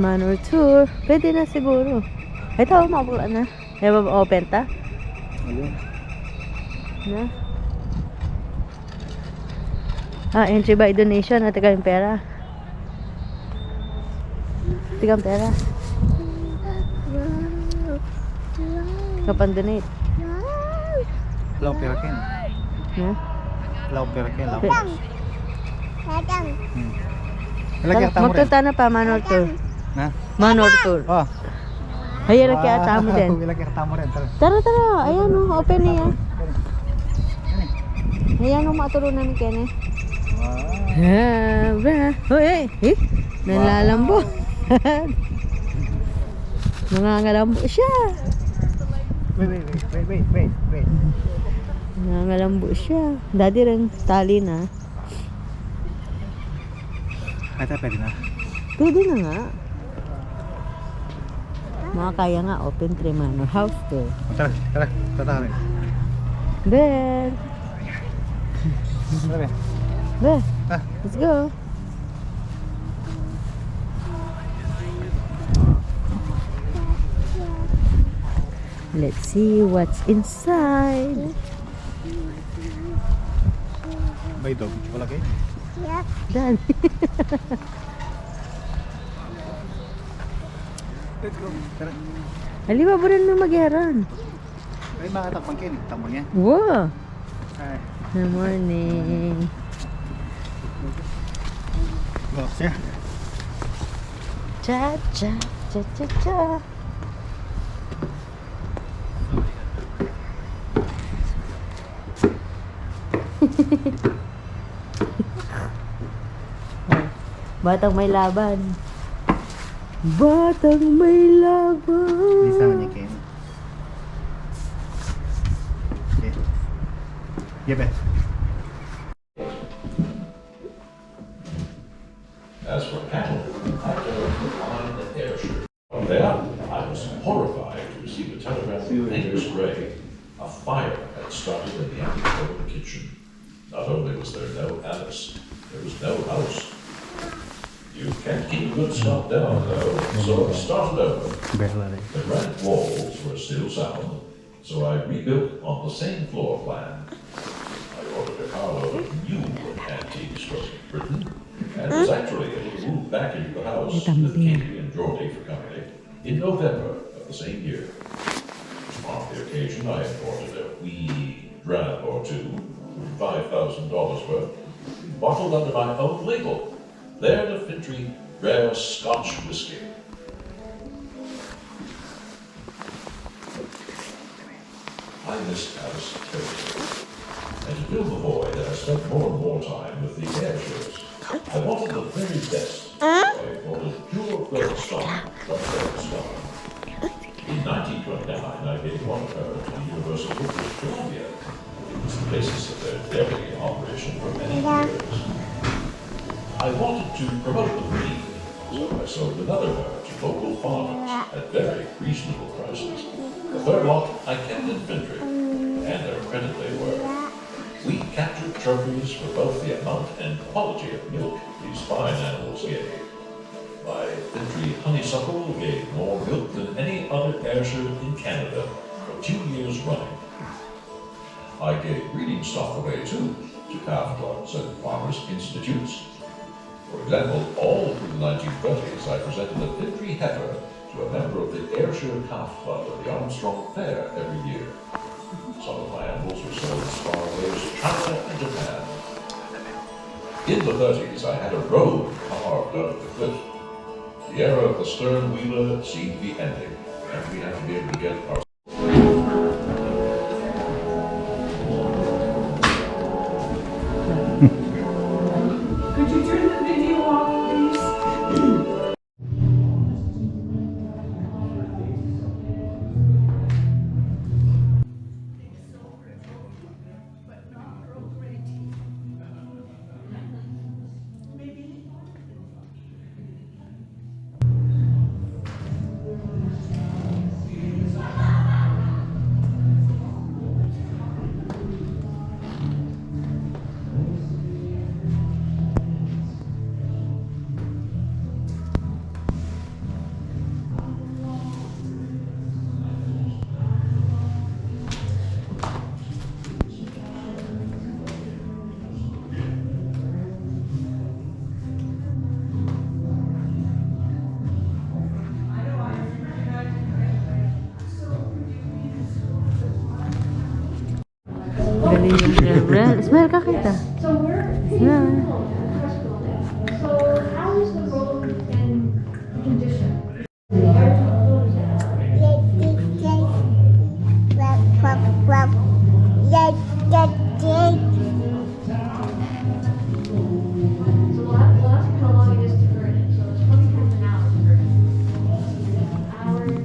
Manor tour. Pwede na siguro. Ito, makapula na. May open ta? Na? Entry by donation. Tiga yung pera. Tiga yung pera. Kapan donate? Lau perakin. Na? Lau perakin. Lau. Magtunta na pa, Manor tour. Na? Manor tour. Oh. Ayan, nagkakata mo din. Tamo rin. Tara, tara. Ayan o, open niya. Ayan o, matulog namin kene. Wow. Nalalambo. Nangangalambo siya. Wait. Nangangalambo siya. Daddy rin, tali na. Ito, pwede na. Pwede na nga. Kaya nga, open 3 Manor house tour. Tara rin. Ben. Tara. Ben, let's go. Let's see what's inside. May dog. Wala kayo? Yep. Dan. Let's go. Tara. Halima ba rin na magyaran? Ay, makatakpang kayo. Tamo niya. Wow. Ay. Good morning. Go, siya. Cha cha cha cha cha. Batang may laban. Batang may laban. Lisa niya kayo. Okay. Give it. As for cattle, I don't mind the air shirt. From there, I was horrified to receive a telegram from Angus Gray. A fire had started in the attic over the kitchen. Not only was there no Alice, there was no house. You can't keep good stuff down, though, so I started over. The granite walls were still sound, so I rebuilt on the same floor plan. I ordered a carload of new antiques from Britain, and was actually able to move back into the house with Katie and Geordie for company in November of the same year. On the occasion, I imported a wee dram or two, $5,000 worth, bottled under my own label. They're the Fintry Rare Scotch Whiskey. I missed Alice terribly. And to fill the void, I spent more and more time with the air shows. I wanted the very best. So I ordered pure gold stock from Scotland. In 1929, I gave one of her to the University of British Columbia. It was the basis of their dairy operation for many years. I wanted to promote the breed, so I sold another herd to local farmers at very reasonable prices. The third lot I kept in Fintry, and their credit they were. We captured trophies for both the amount and quality of milk these fine animals gave. My Fintry honeysuckle gave more milk than any other ayrshire in Canada for 2 years running. I gave breeding stock away too, to calf clubs and farmers' institutes. For example, all through the 1930s, I presented a Fintry heifer to a member of the Ayrshire Calf Club at the Armstrong Fair every year. Some of my animals were sold as far away as China and Japan. In the 30s, I had a road carved out of the cliff. The era of the stern wheeler seemed to be ending, and we had to be able to get our Could you turn the video off, please? Galing yung Brielle. Smile ka kita. So we're Yeah. So how is the road in condition? So we'll ask how long it is to burn it. So it's 20 minutes an hour to burn it. An hour to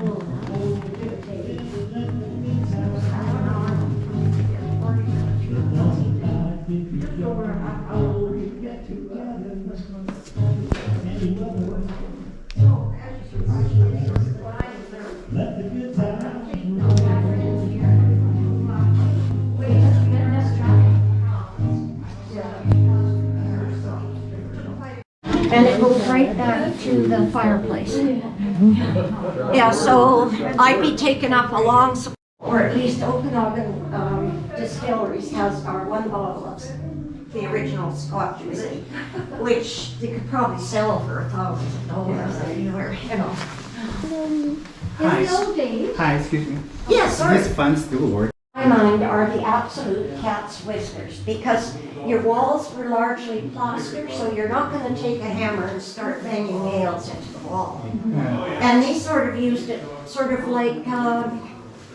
cool it. Give or take. I don't know. 40 minutes. Just over a half hour. And it goes right back to the fireplace. Yeah, so I'd be taking up a long, or at least Okanagan Distilleries has our one bottle of the original Scotch whiskey, which they could probably sell for $1,000 anywhere, you know. Hi. In the old days, Hi, excuse me. yes, Is sorry. this fun still work? My mind are the absolute cat's whiskers, because your walls were largely plaster, so you're not going to take a hammer and start banging nails into the wall. And they sort of used it sort of like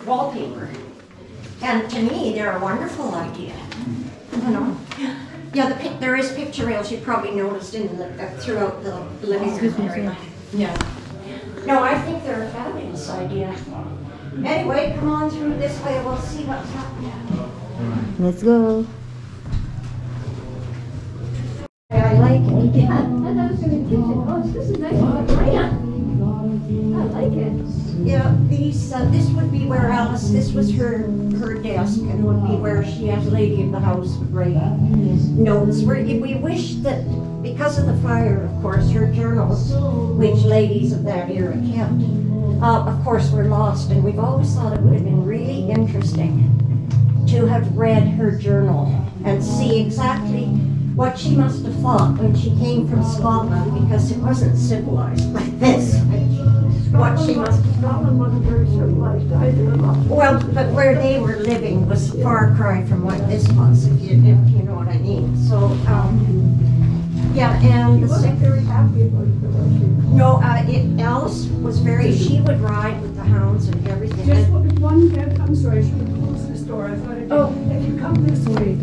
wallpaper. And to me, they're a wonderful idea. You know? Yeah, there is picture rails you probably noticed in the, throughout the living room area. Yeah. No, I think they're a fabulous idea. Anyway, come on through this way, we'll see what's happening. Let's go. I like it. Yeah, I thought it was gonna be kitchen. Oh, this is nice and grand. I like it. Yeah, these, this would be where Alice, this was her desk, and would be where she, as lady of the house, would write notes. We wish that, because of the fire, of course, her journals, which ladies of that era kept, of course, were lost, and we've always thought it would have been really interesting to have read her journal and see exactly what she must have thought when she came from Scotland, because it wasn't civilized like this. What she must have thought. Scotland wasn't very civilized either. Well, but where they were living was a far cry from what this was, if you know what I mean. So, yeah, and the Wasn't very happy about it, was she? no, Alice was very, she would ride with the hounds and everything. Just And- one bit, I'm sorry, I should have closed this door. I thought it did. Oh. If you come this way.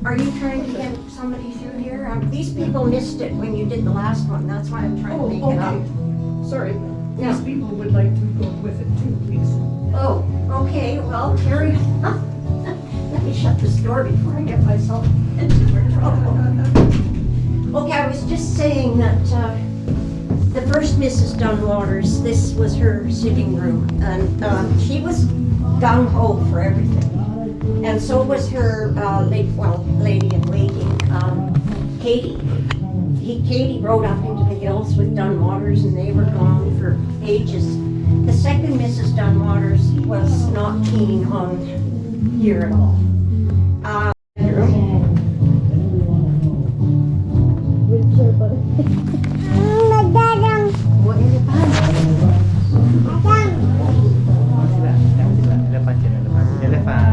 Are you trying to get somebody through here? These people missed it when you did the last one, that's why I'm trying to make it up. Okay. Sorry. Yeah. These people would like to go with it too, please. Oh, okay, well, carry on. Let me shut this door before I get myself into trouble. Okay, I was just saying that the first Mrs. Dunwaters, this was her sitting room, and she was gung-ho for everything. And so was her lady in waiting, Katie. Katie rode up into the hills with Dunwaters, and they were gone for ages. The second Mrs. Dunwaters was not keen on here at all. Elephant.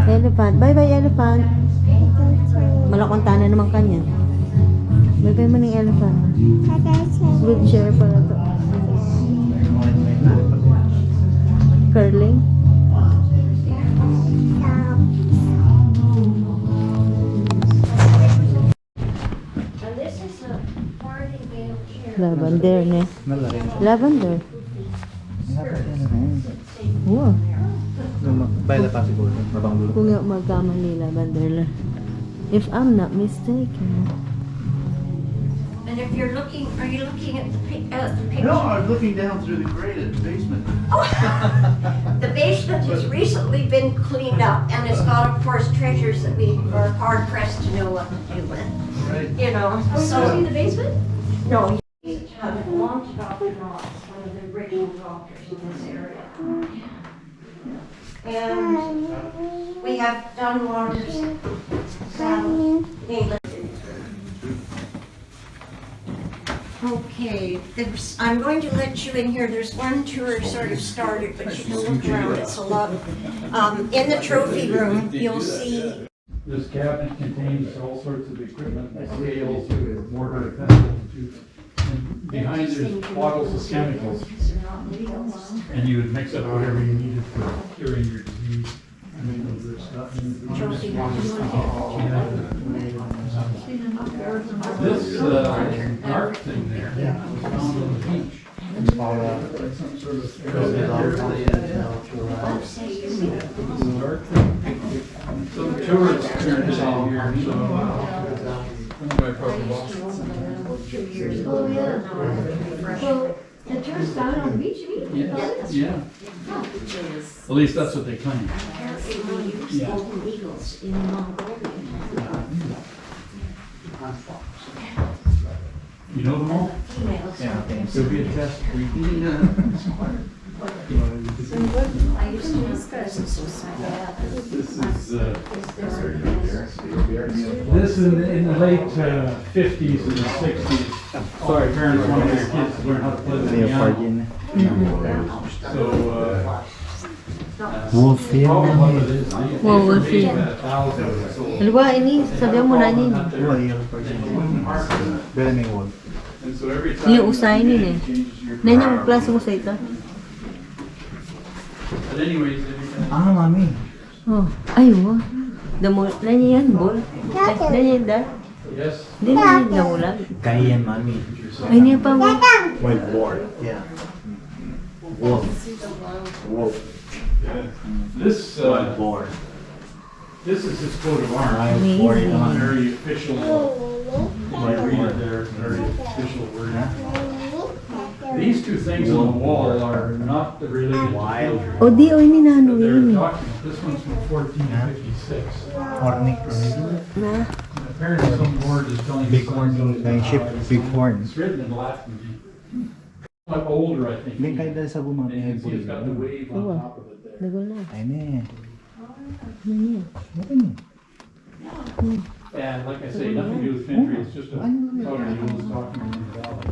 Elephant. Bye-bye, elephant. Malakantana naman kanya. Bye-bye mo ng elephant. Wheelchair pala to. Curling. And this is a martingale chair. Lavender, ne? Malaki. Lavender. Wow. Baila pa siguro. Babang dulo. Kung yung magkamali, lavender. If I'm not mistaken. And if you're looking, are you looking at the picture? No, I was looking down through the grate at the basement. The basement has recently been cleaned up, and it's got, of course, treasures that we are hard pressed to know what to do with. Right. You know, Oh, so. in the basement? No, he had a long Dr. Ross, one of the original doctors in this area. And we have Dunwaters, England. Okay. Okay, I'm going to let you in here. There's one tour sort of started, but you can look around. It's a lot. In the trophy room, you'll see. This cabinet contains all sorts of equipment, scales, mortar, pestle, and behind there's bottles of chemicals. And you would mix up whatever you needed for curing your disease. This dark thing there was found on the beach. Some sort of dark thing. Some tourists turned it out here, so I probably lost it. Oh, yeah. Well, the tourists down on the beach, you mean? Yeah. At least that's what they claim. Yeah. Golden eagles in Mongolia. You know them all? Females. Yeah. Could be a test. I used to know presents inside. This in the late 50s and 60s. Sorry, parents wanted their kids to learn how to play the piano. So, Wolf yan. probably what it is. Wolf yan. Halimbawa, ini, sabihan mo na ini. Very may wall. And so every time Yung usahin yun eh. Nan yung klase mo sa ito. But anyways, Mami. Oh, ayun. Damo, nan yan, bol. Nan yan da. yes. Hindi na yan nawala. Kaya yan, Mami. Ay, niya pa mo. White board. Yeah. Wolf. Wolf. This board. this is his coat of arms. Amazing. Very official. You read it there, very official word. These two things on the wall are not related to soldiers. O di, o ini na ano They're yun. documents. This one's from 1456. Na. And apparently some board is telling Big us horn, something yung ship, big horn. It's written in Latin. But older, I think. Hindi kayo dahil sa And bumami you ay can see it's got the wave on top of it there. Dagol na. Ay ne. Ano niya? Okay ne. And like I say, nothing to do with Findry, it's just a totally old document in the valley.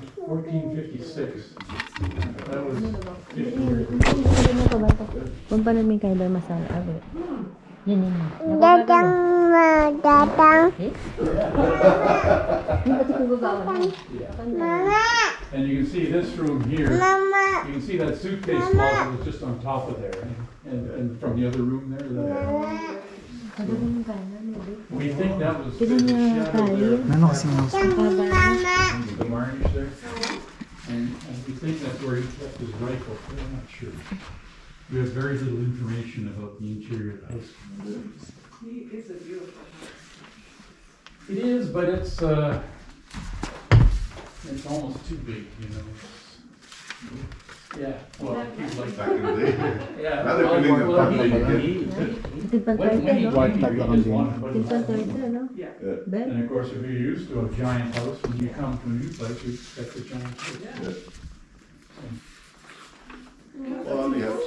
1456. That was 50 years ago. Ano ka ba ito? Kung pa namin kayo ba masala? Abo. Yan yun. Datang, datang. Eh? Hindi ba ito gagawa na? Mama, And you can see this room here. mama. You can see that suitcase closet was just on top of there. And from the other room there. Sabi naman kayo na. We think that was Kaya the niya shadow there. kayo. Ano kasi nga? The varnish there. And we think that's where he kept his rifle. We're not sure. We have very little information about the interior of the house. He is a beautiful. It is, but it's almost too big, you know. Yeah, well, people like Back in the day. Yeah. Now they're putting the well, button like Timpan when he torta, no? died, he just wanted to put it Timpan on. torta, no? Yeah. Ben? And of course, if you're used to a giant house, when you come to a new place, you expect a giant house. Well, on the house.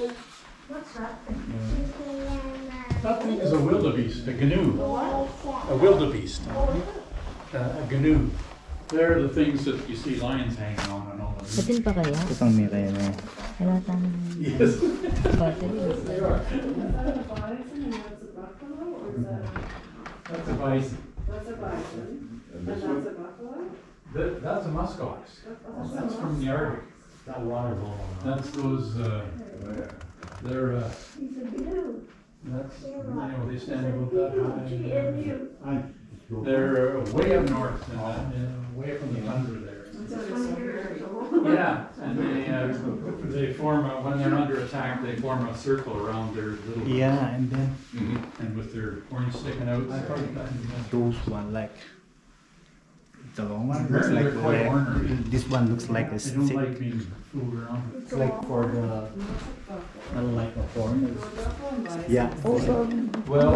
That thing is a wildebeest, a gnu. A wildebeest. A gnu. They're the things that you see lions hanging on and all of them. Batin pa kaya? Itong mira yan eh. Wala tayong Yes. battery. They are. Is that a bison and that's a buffalo, or is that That's a bison. that's a bison and that's a buffalo? That's a muskox. That's from the Arctic. That water ball. That's those, they're, He's a blue. that's, you know, they stand about that high. They're way up north, way up in the tundra there. Yeah, and they form, when they're under attack, they form a circle around their little. Yeah, and then And with their horns sticking out. those one like the long one looks Apparently like they're quite the ornery. this one looks like a They don't stick. like being fooled around. It's like for the not like a horn. Yeah. Well,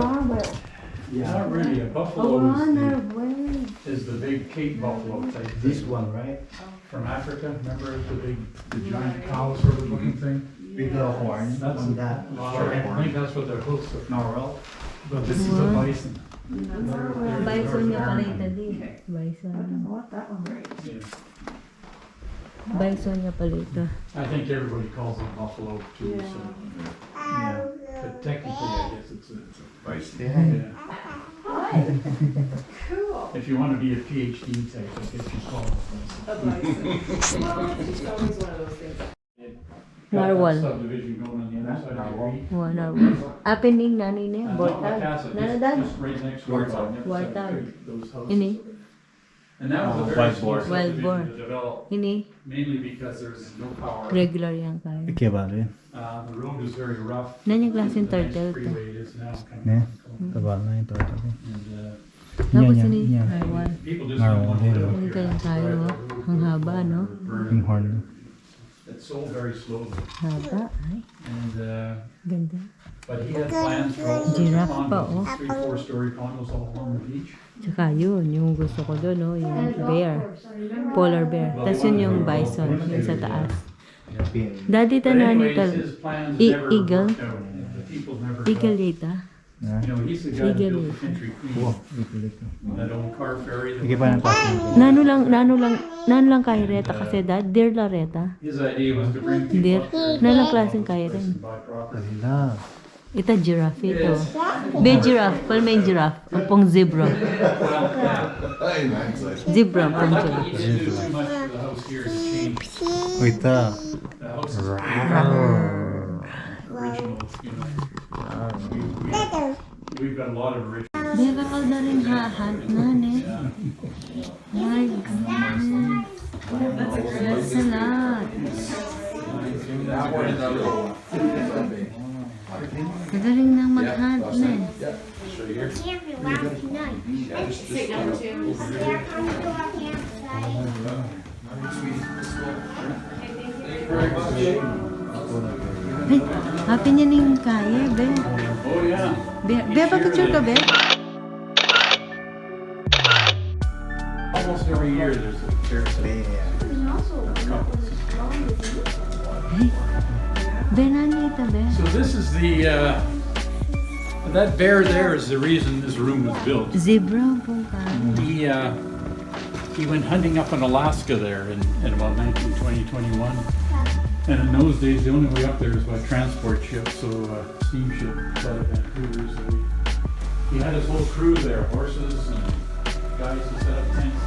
Yeah. not really, a buffalo is the big Cape buffalo type This thing. one, right? From Africa, remember the big, the giant cow sort of looking thing? Big little horn That's on that. I think that's what they're hosts of narwhal, but this is a bison. Bison niya pala ito din. Bison. Yeah. Bison niya pala ito. I think everybody calls it buffalo too, so. Yeah. But technically, I guess it's a bison. Yeah. Cool. If you want to be a PhD type, I guess you call it A bison. Well, it's always one of those things. Narwhal. Subdivision going on the other side of the street. Wala. Apening nani niya. Bortag. Just Nanadan. right next door. Wartag. Those houses. Ini. And that was a very Wild small boar. Wild boar. subdivision to develop, Ini. mainly because there's no power. Regular yan kaya. Okay ba rin? The road is very rough. Nan yung klaseng The nice turtle to. freeway it is now Ne? coming. Taba na yung turtle. And Tapos Yan, ini. yan. Narwhal. people just Narwhal, don't want to yeah. live up Hindi here. kayang tayo. oh. Ang haba, no? Yung horn. It's sold very slowly. Haba. Ay, And, ganda. but he had plans for all sorts of Giraffe pa, oh. condos, 3-4 story condos all along the beach. Tsaka yun, yung gusto ko doon, no? Yung bear. Polar bear. Tapos yun yung bison, yung sa taas. Dati But anyways, tanani his plans I- never eagle. worked out. The people never Eagle got- data. Yeah. You know, he's the guy that Eagle. built the Country Queen, Wow, dito. that old car ferry. that Sige pa ng taas. Nano lang kay Reta kasi deer la Reta. His idea was to bring Deer. people up here Nalang klaseng kaya rin. and buy property. Alila. Ito giraffe ito. Be giraffe, pal may giraffe. Ang pong zebra. Zebra ang pong giraffe. He didn't do too much to the house here to change. Wait ta. The house is original, you know. We've got a lot of original. Be bakal na rin hahunt na, ne? My God. That's a lot. Magaling nang mag-hunt na. Sit down too. Ay, happy niya ning kaya, be. Oh, yeah. Be, pa-picture ka, be? Almost every year there's a carousel. Ay, be, nani ito, be? So this is the, that bear there is the reason this room was built. Zebra ang pong kaya. He went hunting up in Alaska there in about 1920, 21. And in those days, the only way up there is by transport ship, so steamship out of Vancouver. So he had his whole crew there, horses and guys who set up tents.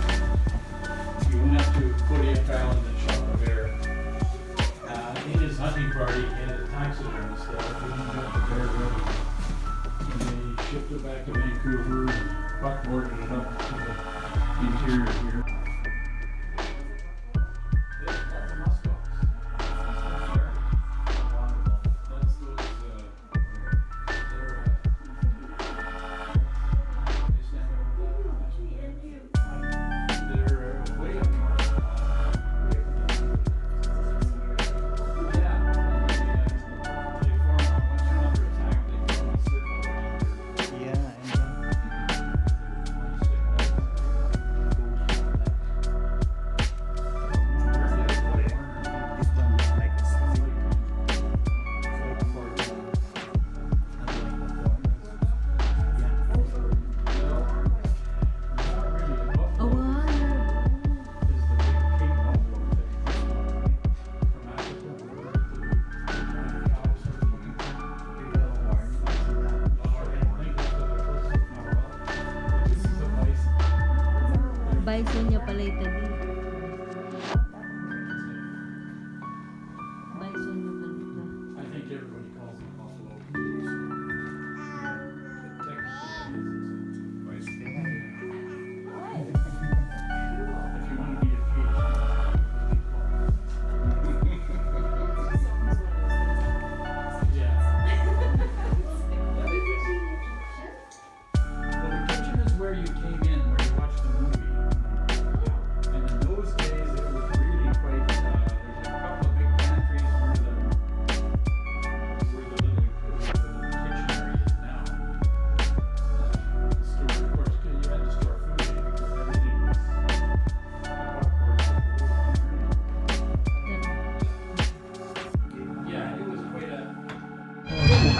He went up to Kodiak Island and shot a bear. In his hunting party, he had a taxidermist there. He got the bear ready. And they shipped it back to Vancouver and buckboarded it up to the interior here. That's a muskox. That's those, they're, they stand over that. They're way up north. Yeah. They form, once you're under attack, they form a circle around your Oh, wow. Bison niya pala ito, be. Bison niya pala ito. I think everybody calls it buffalo. If you want to be a PhD, yeah. Well, the kitchen is where you came in, where you watched the movie. And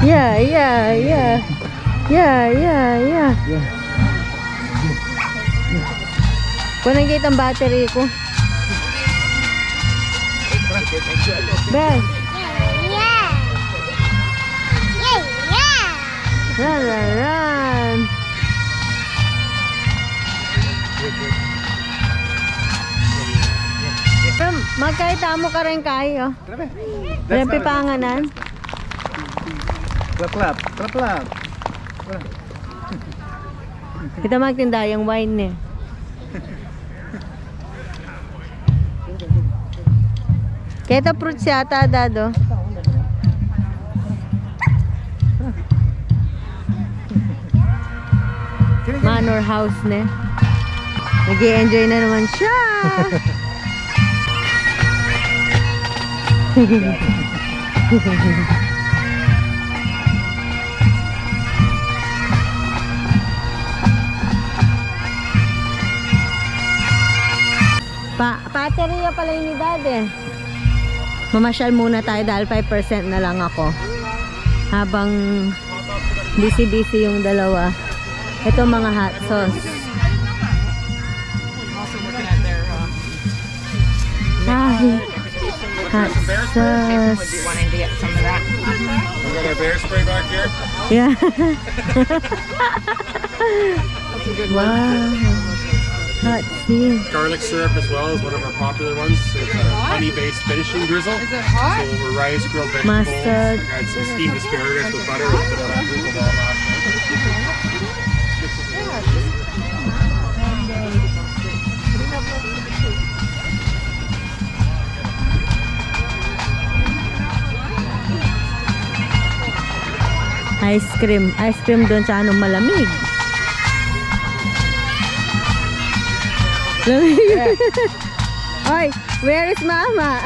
Yeah, yeah, yeah. Yeah, yeah, yeah. Panagkita ang battery ko. Ben. Yeah. Yeah, yeah. Run, run, run. Magkaita mo ka rin kayo. Walang pipanganan. Clap, clap. Clap, clap. Kita magtinda yung wine eh. Kaya fruits yata, Dado. Manor house ne. Nag-i-enjoy na naman siya. Pateriya pala yun ni Dad eh. Mamasyal muna tayo dahil 5% na lang ako. Habang busy-busy yung dalawa. Ito mga hot sauce. Ay, hot sauce. We got our bear spray back here. Yeah. Wow. Hot tea. Garlic syrup as well is one of our popular ones. It's a honey-based finishing drizzle. Is it hot? So over rice, grilled vegetables. Mustard. I got some steamed asparagus with butter. With a bit of that drizzled on last Ice cream. Ice cream doon sa anong malamig. Oy, where is Mama?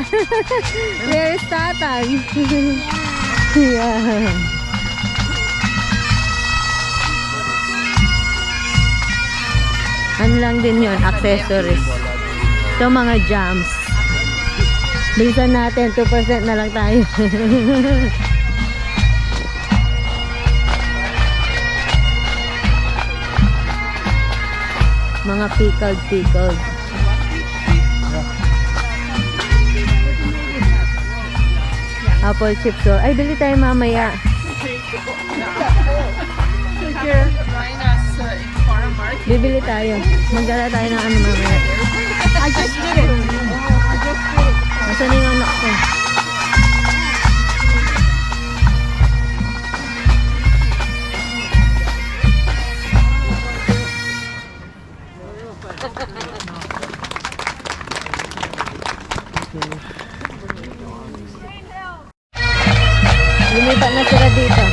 Where is Tatang? Yeah. Ano lang din yun, accessories. Ito mga jams. Bilisan natin, 2% na lang tayo. Mga pickled. Apple chips. Ay, bili tayo mamaya. Bibili tayo. Magdala tayo ng ano mamaya. I just did it. Nasaan yung anak ko? Lumipat na sila dito.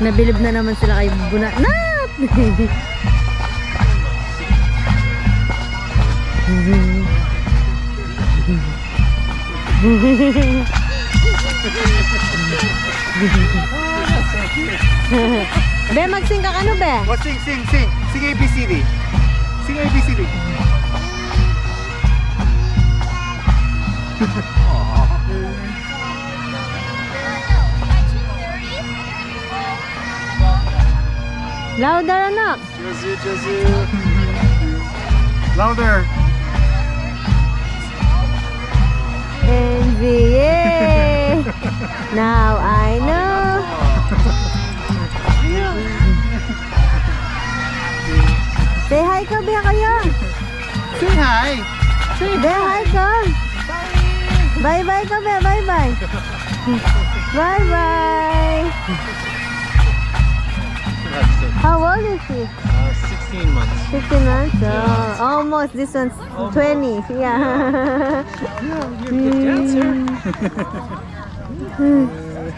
Nabilib na naman sila kay Bunat. Be, mag-sing ka ano, Be? Oh, sing. Sing ABCD. Sing ABCD. Louder, anak. Josie. Louder. NBA. Now I know. Say hi ka, Be, kaya. Say hi. Be, hi ka. Bye-bye ka, Be. Bye-bye. Bye-bye. How old is she? 16 months. 15 months? Oh, almost. This one's 20. Yeah. You're a good dancer.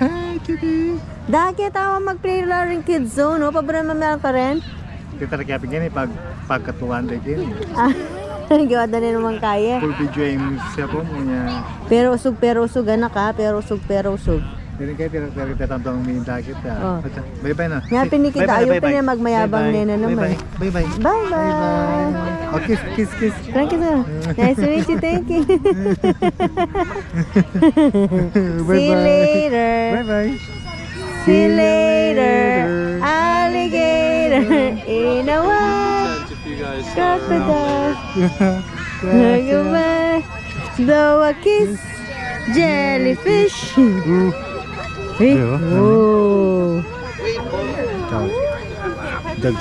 Hi, Kitty. Dahil tawa mag-play rin kids zone, no? Paborang mamaya ka rin? Kita na kaya pagyan pagkatuan din. Ah, Gawa na naman kaya. Full video yung siapa mo niya. Pero usog anak ha. Pero usog. Pero kayo kita tantong minta kita. Oh. Bye-bye na. Nga pinikita, ayaw pa niya magmayabang nena naman. Bye-bye. Bye-bye. Oh, kiss. Thank you, sir. Nice to meet you. Thank you. See you later. Bye-bye. See you later. Alligator in a while. If you guys Crocodile. Goodbye. Blow a kiss. Jellyfish. Hey. Oh. Dag.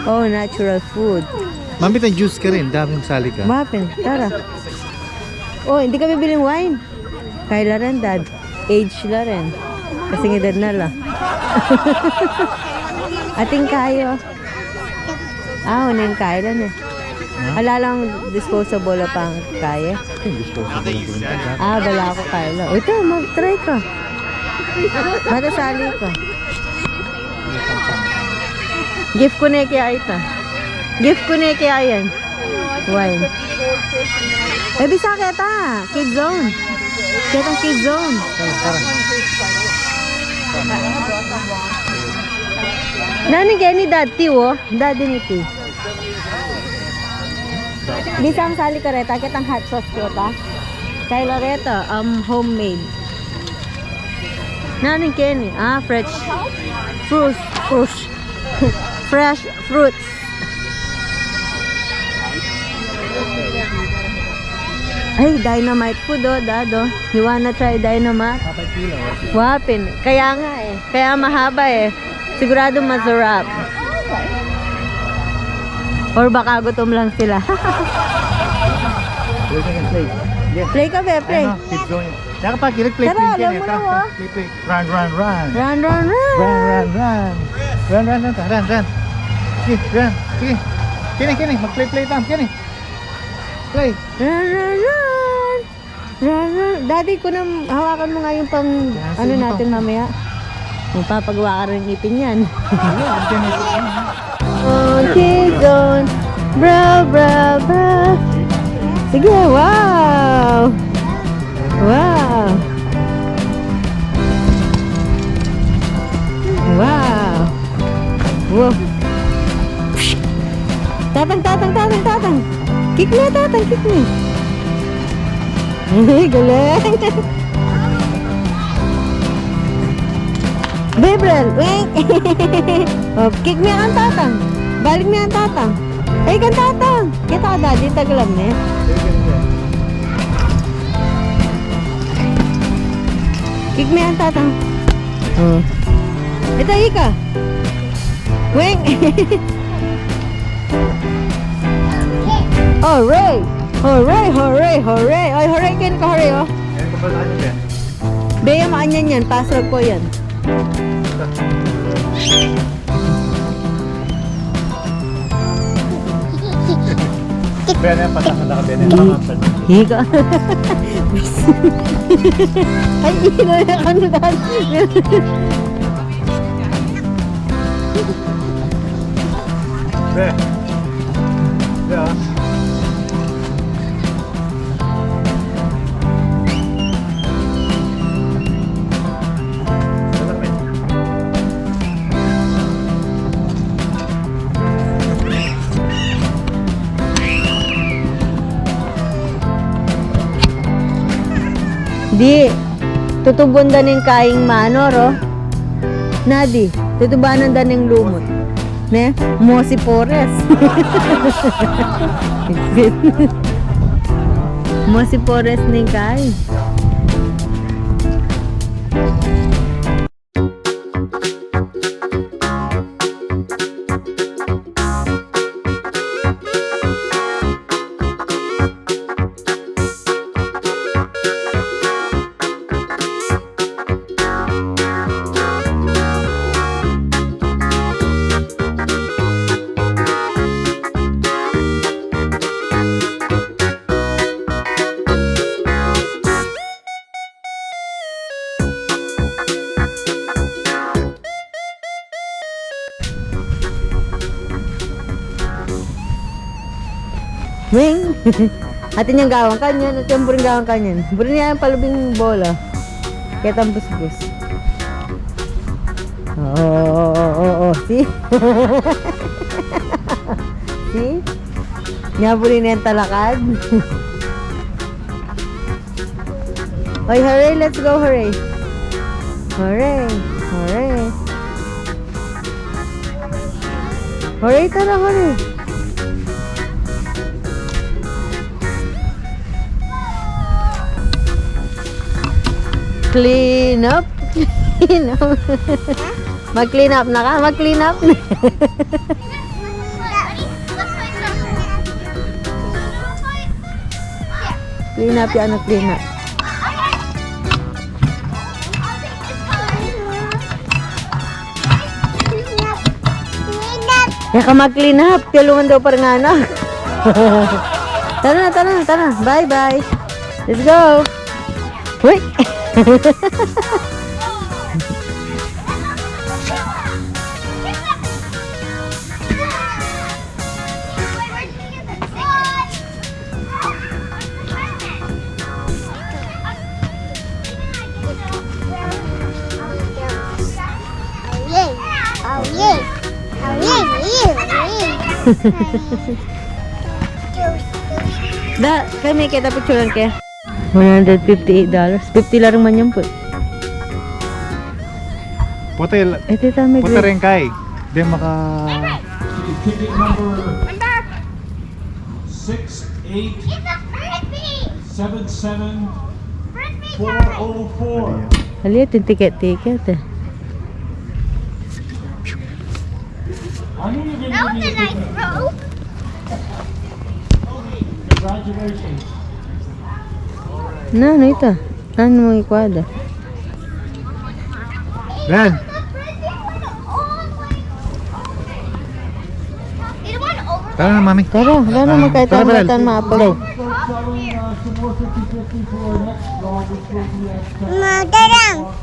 Oh, natural food. Mami, tayong juice ka rin. Daming sali ka. Mapin, tara. Oh, hindi kami biling wine. Kaya rin, dad. Age la rin. Kasing edad na la. Ating kayo. Unin kaya lang eh. Ala lang disposable pang kaya. Bala ako kaya lang. Ito, mag-try ka. Bata sali ka. Gift ko na kaya ito. Gift ko na kaya yan. Wine. Bisa kita. Kid zone. Kitang kid zone. Nani kaya ni dati oh. Dati ni ti. Bisa ang sali ka reta. Kitang hot sauce kita. Kaya Loretta, homemade. Nani kaya ni? Fresh fruits. Fresh fruits. Ay, dynamite food oh, dado. You wanna try dynamite? Wapin. Kaya nga eh. Kaya mahaba eh. Sigurado masarap. Or baka gutom lang sila. Play ka be, play. Kids zone. Nakapag-kilig play. Tara, alam mo na oh. Play. Run. Run. Run. Sige, run. Sige. Kini. Mag-play tam. Kini. Play. Run. Daddy ko na hawakan mo nga yung pang ano natin mamaya. Magpapagawa ka rin ngipin yan. Kids zone. Bra. Sige, wow. Wow. Tatang. Kick me. Galing. Bebrel, wait. Oh, kick me ang tatang. Balik me ang tatang. Ay, kan tatang. Kita ka daddy, tagalam na eh. Kick me ang tatang. Oh. Ito, ika. Wing. Hooray! Ay, hooray kayo ka, hooray oh. Beya maanyan yan, password po yan. Bene, patasan na ka, Bene. Higa. Ay, ino yung ano dahil. Di, tutubon daning kaing manor, oh. Nadi, tutubanan daning lumot. Ne, Mosi Pores. Mosi Pores ning kaing. Wing! Atin yung gawang kanyan, at yung buring gawang kanyan. Buring niya yung palubing bola. Kaya tambus-bus. Oh, see? See? Nyabuli na yung talakad. Oy, hooray, let's go, hooray. Hooray, hooray. Hooray, tara, hooray. Clean up. Clean up. Mag-clean up na ka? Mag-clean up na. Clean up yan, clean up. Ya ka mag-clean up. Tulungan daw parang anak. Tara. Bye-bye. Let's go. Wait. Da, kami kita picturean kaya. $158. 50 lang man yun po. Puti, Ito tama puti rin kay. Di maka... Ticket number 6877404. Haliit yung ticket eh. Ano yung That was a nice rope. Congratulations. Ano ito? Ano mong ikwada? Ben! Tara na, mami. Tara, gano'n magkaitan maapag. Go.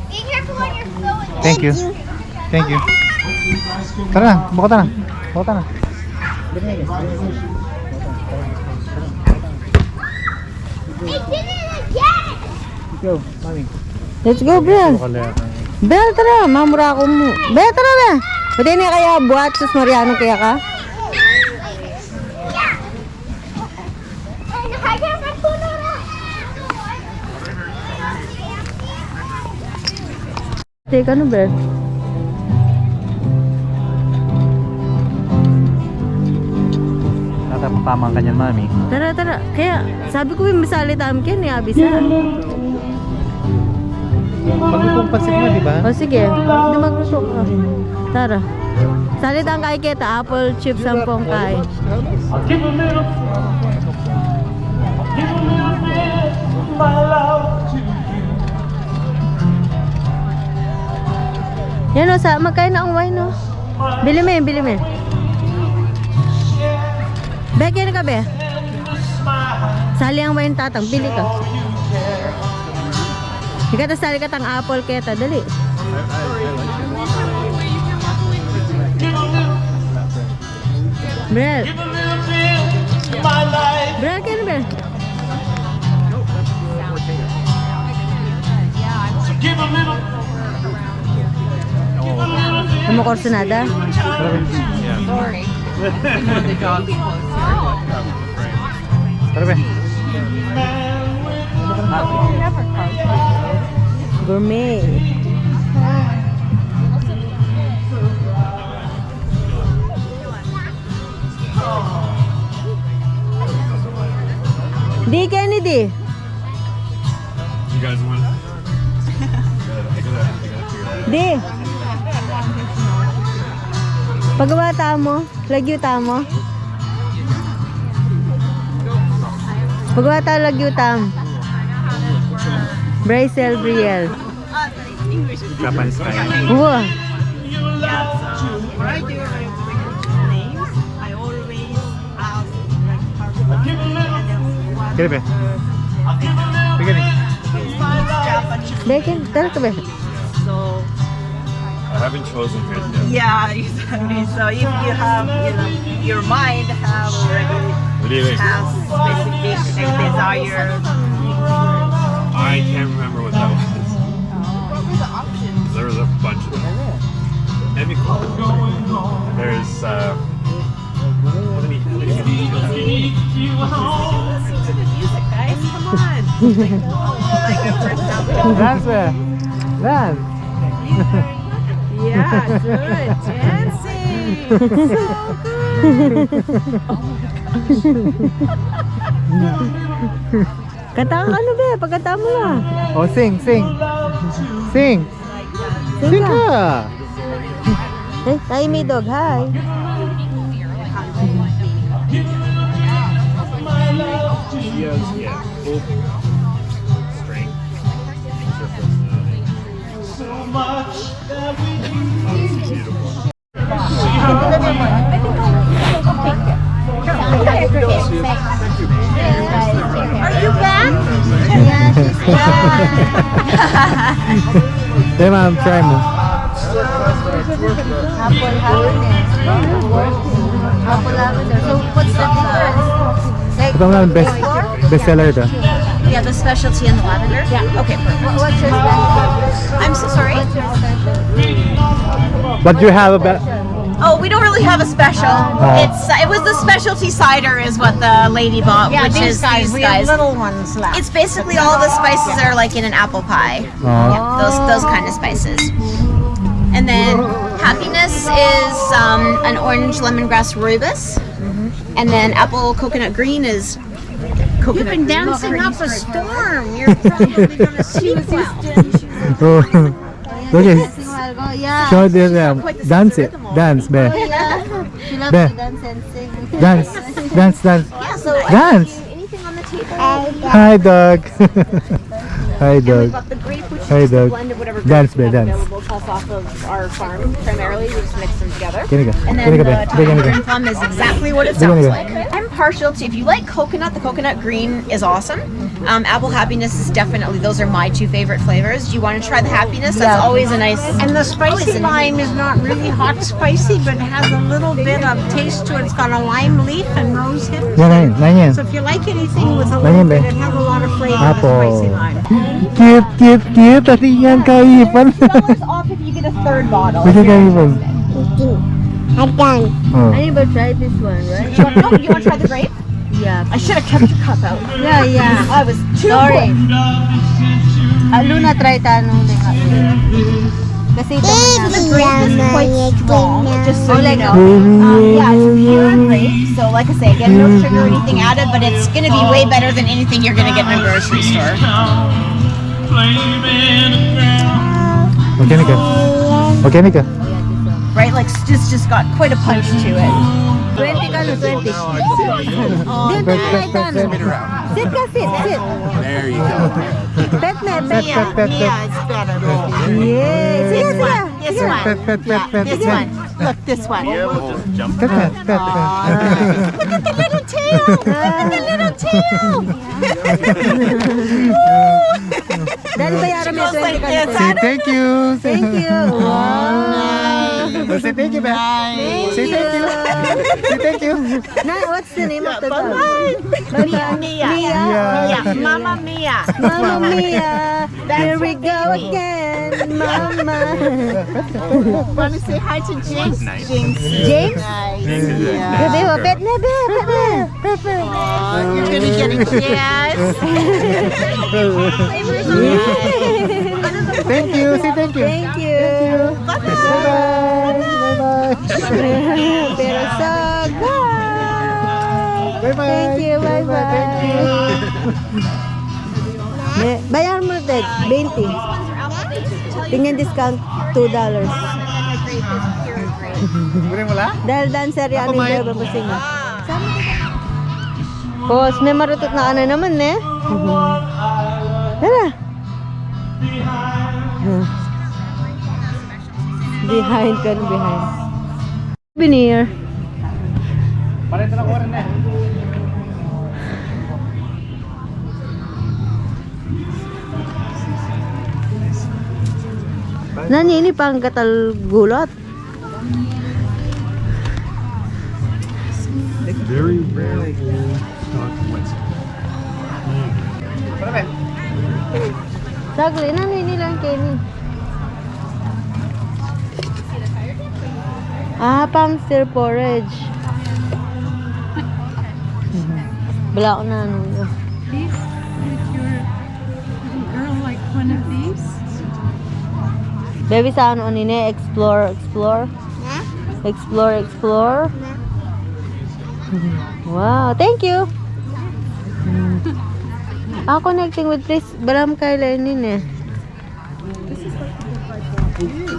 Be careful when you're throwing. Thank you. Thank you. Tara na, bukata na. Bukata na. They did it again. Go, mami. Let's go, Bel. Bel, tara. Mamura ako mo. Bel, tara na. Pwede niya kaya buhat sus Mariano kaya ka? Teka, ano, Bel? Tatapamang kanyan, mami. Tara. Kaya, sabi ko yung masali tamkin ni Abisa. Pag-itong pansit mo, di ba? O sige, hindi maglusok ka. Tara. Salit ang kay kita, apple chips ang pong kay. I'll give a little bit of my love to you. Yan o, magkain na ang wine o. Bili mo. Be, kaya ka be? Sali ang wine tatang, bili ka. Ika sali ka tang apple keta, dali. Brel. Brel, kaya na be? Ano mo korsunada? Tara, Ben. Gourmet. Di Kennedy. You guys want? I gotta figure that out. Di. Pagawa tamo, lagyo tamo. Pagawa ta lagyo tam. BRYCEL BRIELLE. Kapan style. Wow. When I do names, I always ask like how Kaya, Ben. Bigyan eh. Japanese. Bekin, tara ka ba? So I haven't chosen his yet. yeah, exactly. So if you have, your mind have already What do you think? House, basically, desire. I can't remember what that was. What were the options? There was a bunch of them. That'd be cool. There's how many Listen to the music, guys. Come on. Dance, eh? Dance. Yeah, good. Dancing. So good. Kanta ka ano be? Pagkanta mo na. Oh, sing. Sing Sing ka. ka. Hi, may dog. Hi. She has, yeah, full strength. Her personality. Obviously beautiful. Are you back? Hey, ma'am, try mo. Apple lavender. So what's the difference? Like, Ito nga, best seller ito. Yeah, the specialty in the lavender? Yeah. Okay, perfect. what's your special? I'm so sorry. What's your special? But you have a Oh, we don't really have a special. It was the specialty cider is what the lady bought, which is these guys. little ones left. It's basically all the spices are like in an apple pie. Yeah, those kind of spices. And then happiness is an orange lemongrass rooibos. And then apple coconut green is coconut. You've been green. dancing up a storm. You're probably going to sleep well. Okay, Yeah. show this dance it. Dance, be. She loves Be. to dance and sing. Dance. Dance. Yeah, so Dance. anything on the table. Hi, dog. Hi, And dog. we've got the grape, which is Hey, just a dog. blend of whatever Dance, grapes we babe, have dance. available, plus off of our farm primarily. We just mix them together. Kini ka. And then Kini ka, the be. Kini Italian ka. green plum is exactly what it Kini sounds ka. like. I'm partial to, if you like coconut, the coconut green is awesome. Apple happiness is definitely, those are my two favorite flavors. Do you want to try the happiness? That's always a nice. And the spicy lime is not really hot spicy, but it has a little bit of taste to it. It's got a lime leaf and rose hips. Yan, yan. So if you like anything with a Ganyan, little be. bit, it has a lot of flavor of Apple. spicy lime. Cute. Pati yan, kaipan. $2 off if you get a third bottle. Pati kaipan. Oh. I never tried this one, right? You want to try the grape? Yeah. I should have kept your cup out. Yeah. I was too Sorry. quick. Luna, try tanong din ako. Kasi ito The grape is quite strong, just so Oh, you like know. Yeah, it's pure grape. So like I say, again, no sugar or anything added, but it's going to be way better than anything you're going to get in a grocery store. Okay, Nika. Right? Like, just got quite a punch to it. 20 ka no, 20. Dito try tanong. Sit ka, sit. There you go. Pet. Yeah, it's better. Yes. Sige. This one. This one. Look, this one. Jump. Look at the little tail. Look at the little tail. Dahil bayaran mo 20 ka no, 20. Say thank you. Thank you. Wow. Say thank you, man. Say thank you. Say thank you. Now, what's the name of the dog? Mia. Yeah. Mama Mia. Mamma Mia. Here we go again, Mama. Want to say hi to James? Nice. James? Bebe, pet na. Oh, you're going to get a kiss. Thank you. Say thank you. Thank you. Bye-bye. Pero so good. Bye-bye. Thank you. Bye-bye. Thank you. Bayaran mo, Ted. 20. Tingnan discount, $2. Bili mo la? Dahil dancer yan, hindi ba pasing. Boss, may marutot na ano naman, eh. Tara. Behind ka, behind. Souvenir. Parito na ko rin eh. Nanini pang katal gulot. very rare old stock whiskey. Sagli, nanay nilang Kenny. Pang-stir porridge. Wala ko na ano. These, if you're a girl like one of these. Baby, sa ano nine? Explore. Explore. Wow, thank you. Connecting with this Balam Kaila nine.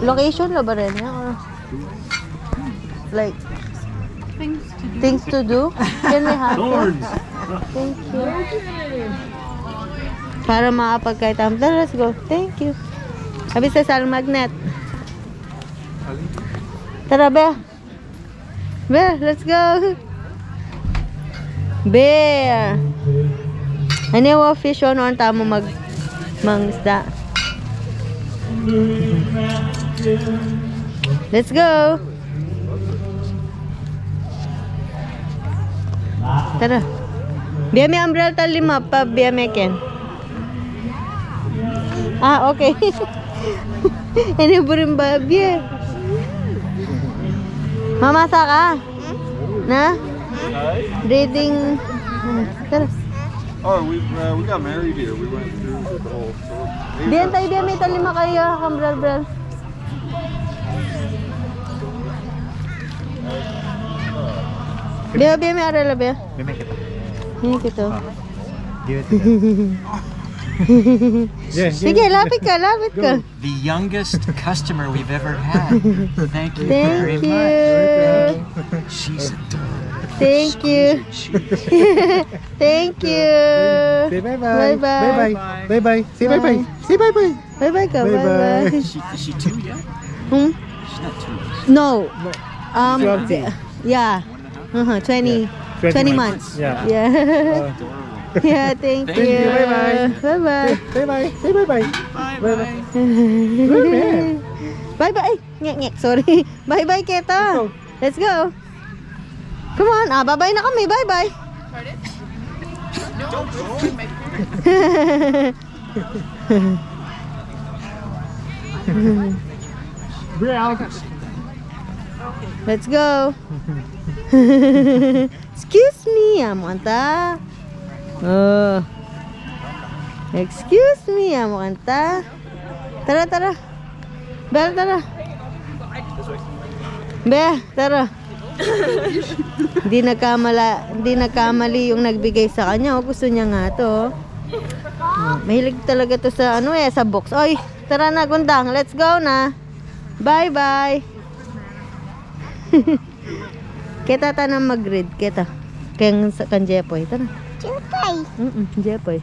Location la ba rin? Or like things to do? Can we have Thorns! Thank you. Para makapagkaitam. Let's go. Thank you. Sabi sa sal magnet. Tara, Be. Be, let's go. Bear. Ano yung fish on tamo mangisda. Let's go. Tara. Biya may umbrella ta 5 pa biya may ken. Okay. Ini burin ba biya? Mamasa ka? Na? Reading. Tara. Oh, we got married here. We went through the whole story. Biyan tayo biya may 5 kayo kambrel. Biya may arala biya. Ini kita. Sige, lapit ka. The youngest customer we've ever had. Thank you very Thank much. you. She's adorable. Thank you. Thank you. Say bye-bye. Bye-bye. Bye-bye. Say bye-bye. Say bye-bye. Bye-bye ka. Bye-bye. Is she 2 yet? Hmm? She's not 2. No. 12. Yeah. 20 months. Yeah. Yeah. Yeah, thank you. Bye-bye. Bye-bye. Bye-bye. Say bye-bye. Bye-bye. Good man. Bye-bye. Ngek, sorry. Bye-bye, Keta. Let's go. Come on. Bye-bye na kami. Bye-bye. Let's go. Excuse me, Amanta. Oh. Excuse me, Amanta. Tara. Bel, tara. Be, tara. Hindi nagkamali yung nagbigay sa kanya. Gusto niya nga to. Mahilig talaga to sa sa box. Oy, tara na gundang. Let's go na. Bye-bye. Kita ta na mag-read kita. Kaya kan Jepoy. Tara. Jepoy. Jepoy.